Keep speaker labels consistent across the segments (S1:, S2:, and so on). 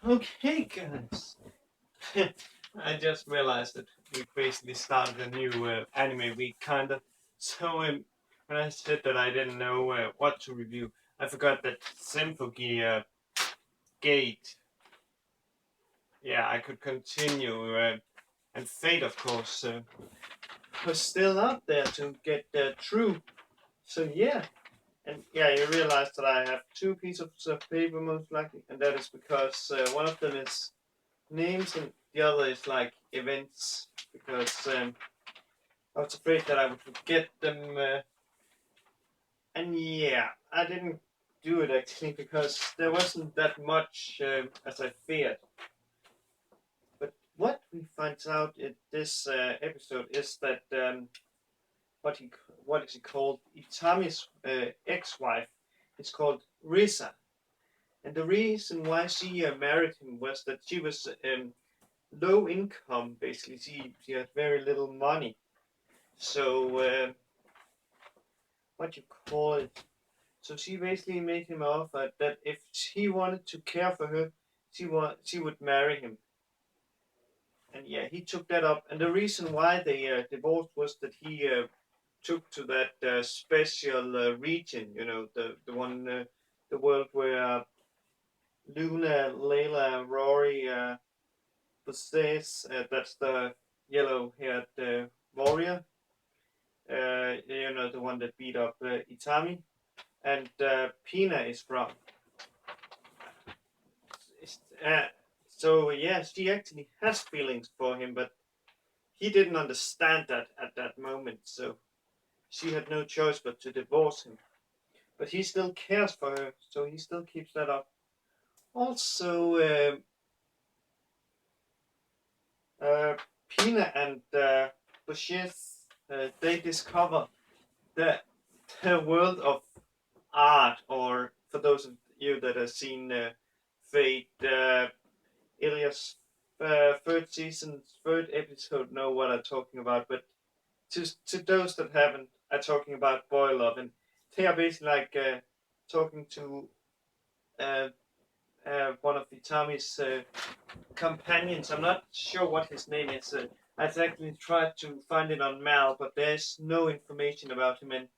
S1: Okay, guys. I just realized that we basically started a new anime week, kinda. So when I said that I didn't know what to review, I forgot that Symphogy Gate. Yeah, I could continue, and Fate, of course, was still out there to get through. So yeah, and yeah, you realize that I have two pieces of paper most likely, and that is because one of them is names and the other is like events because I was afraid that I would forget them. And yeah, I didn't do it actually because there wasn't that much as I feared. But what we find out in this episode is that what he what is he called? Itami's ex-wife is called Risa, and the reason why she married him was that she was low income. Basically, she had very little money. So what you call it? So she basically made him offer that if he wanted to care for her, she would marry him. And yeah, he took that up. And the reason why they divorced was that he took to that special region. You know, the one, the world where Luna, Layla, and Rory possess. That's the yellow-haired warrior. You know, the one that beat up Itami, and Pina is from. Uh, so yeah, she actually has feelings for him, but he didn't understand that at that moment. So she had no choice but to divorce him. But he still cares for her, so he still keeps that up. Also, uh, Pina and Bushes, they discover the, the world of art, or for those of you that have seen Fate, Ilias third season, third episode know what I'm talking about, but to those that haven't, I'm talking about boy love, and they are basically like talking to uh, one of Itami's companions. I'm not sure what his name is. I actually tried to find it on Mal, but there's no information about him, and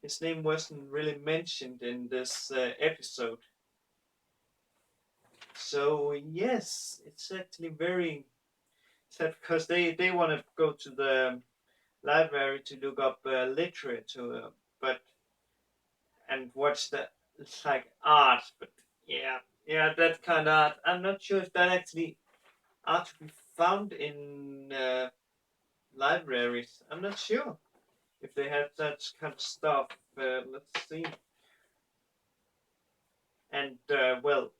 S1: his name wasn't really mentioned in this episode. So yes, it's actually very sad because they want to go to the library to look up literature, but and watch the like art. But yeah, that kind of art. I'm not sure if that actually art to be found in libraries. I'm not sure if they have that kind of stuff. Let's see. And well,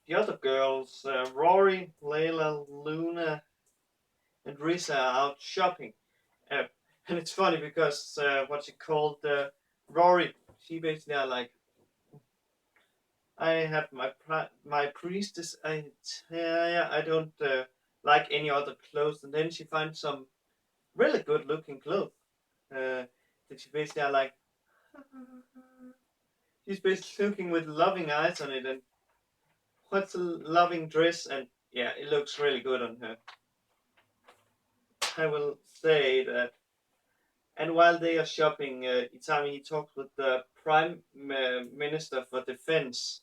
S1: the other girls, Rory, Layla, Luna, and Risa are out shopping. Uh, and it's funny because what's it called? Rory, she basically are like, I have my priestess. I don't like any other clothes. And then she finds some really good looking clothes. That she basically are like, she's basically looking with loving eyes on it. And what's a loving dress? And yeah, it looks really good on her. I will say that. And while they are shopping, Itami he talks with the Prime Minister for Defense,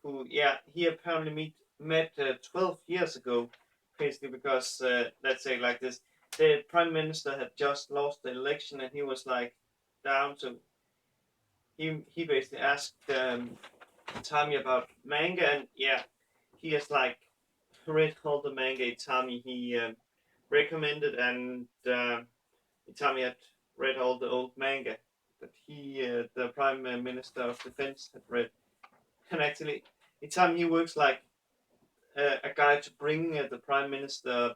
S1: who yeah he apparently met 12 years ago, basically because let's say like this, the Prime Minister had just lost the election and he was like down, so he basically asked Itami about manga, and yeah he has like read all the manga Itami he recommended, and Itami had read all the old manga that he, the Prime Minister of Defense, had read. And actually, Itami he works like a guy to bring the Prime Minister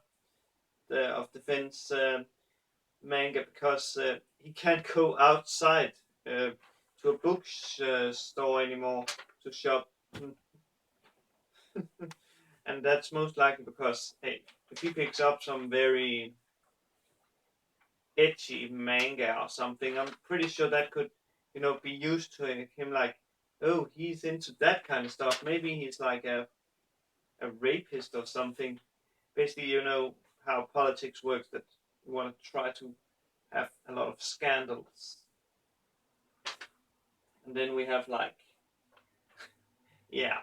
S1: of Defense manga because he can't go outside to a bookstore anymore to shop. And that's most likely because, hey, if he picks up some very edgy manga or something, I'm pretty sure that could, be used to him like oh, he's into that kind of stuff. Maybe he's like a rapist or something. Basically, you know how politics works, that you want to try to have a lot of scandals. And then we have like, yeah,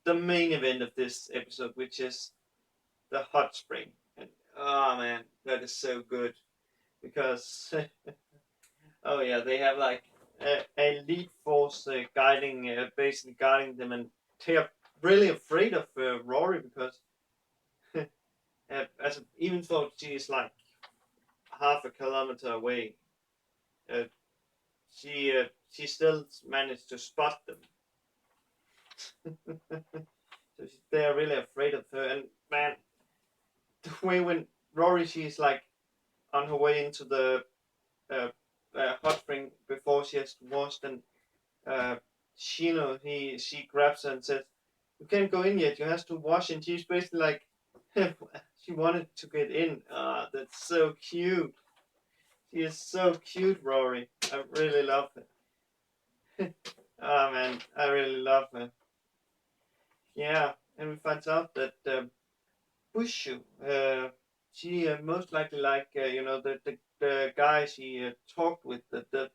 S1: the main event of this episode, which is the hot spring. And oh man, that is so good because oh yeah, they have like a lead force guiding, basically guiding them, and they are really afraid of Rory because even though she is like half a kilometer away, uh, she still managed to spot them. So they are really afraid of her. And man, the way when Rory, she's like on her way into the uh, hot spring before she has washed, and uh, she grabs her and says, "You can't go in yet. You have to wash." And she's basically like, she wanted to get in. Ah, that's so cute. She is so cute, Rory. I really love her. Oh man, I really love her. Yeah, and we find out that Bushu, she most likely like the guy she talked with, the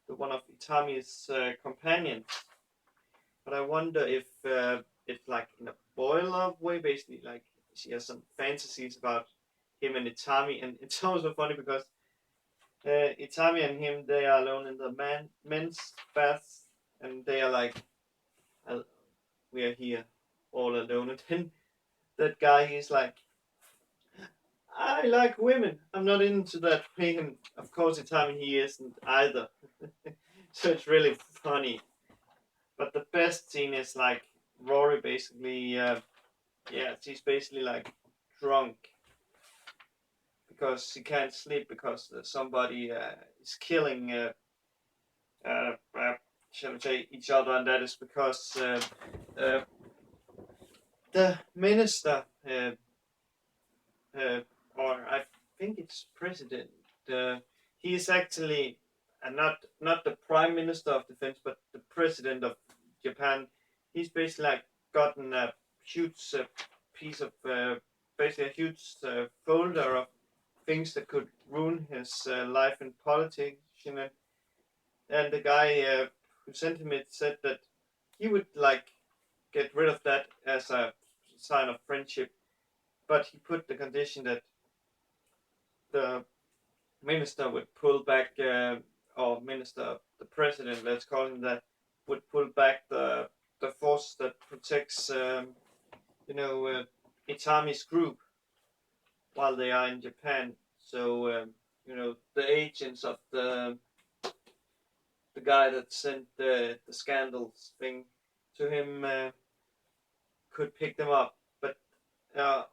S1: one of Itami's companions. But I wonder if it's like in a boy love way, basically like she has some fantasies about him and Itami, and it's also funny because Itami and him, they are alone in the men's bath, and they are like, uh, we are here all alone, and then that guy, he's like, I like women. I'm not into that way, and of course Itami, he isn't either. So it's really funny. But the best scene is like Rory basically, yeah, she's basically like drunk because she can't sleep because somebody is killing, uh, uh, shall we say, each other, and that is because uh, the minister, uh, or I think it's president, uh, he is actually not the prime minister of defense, but the president of Japan. He's basically like gotten a huge piece of basically a huge folder of things that could ruin his life in politics. You know, and the guy who sent him it said that he would like get rid of that as a sign of friendship, but he put the condition that the minister would pull back, or minister, the president, let's call him that, would pull back the force that protects, you know, Itami's group while they are in Japan. So, you know, the agents of the guy that sent the scandals thing to him could pick them up. But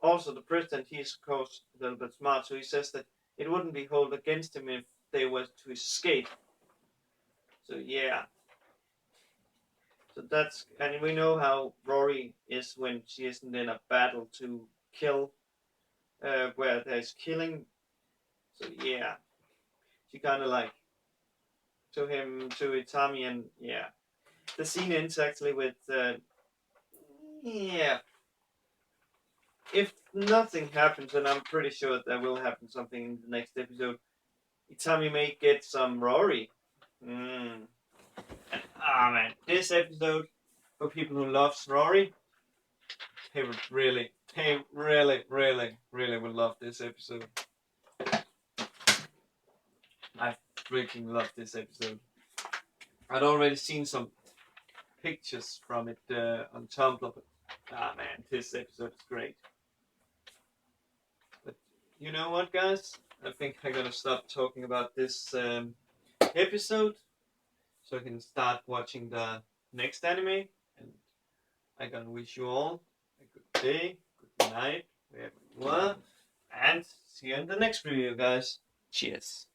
S1: also the president, he's of course a little bit smart, so he says that it wouldn't be held against him if they were to escape. So yeah, so that's, and we know how Rory is when she isn't in a battle to kill, where there's killing. So yeah, she kind of like to him, to Itami, and yeah, the scene ends actually with yeah. If nothing happens, and I'm pretty sure there will happen something in the next episode, Itami may get some Rory. Mm. And man, this episode, for people who loves Rory, they really would love this episode. I freaking love this episode. I'd already seen some pictures from it on Tumblr, but man, this episode is great. But you know what, guys? I think I'm gonna stop talking about this episode so I can start watching the next anime. And I'm gonna wish you all a good day, good night, wherever you are, and see you in the next review, guys. Cheers.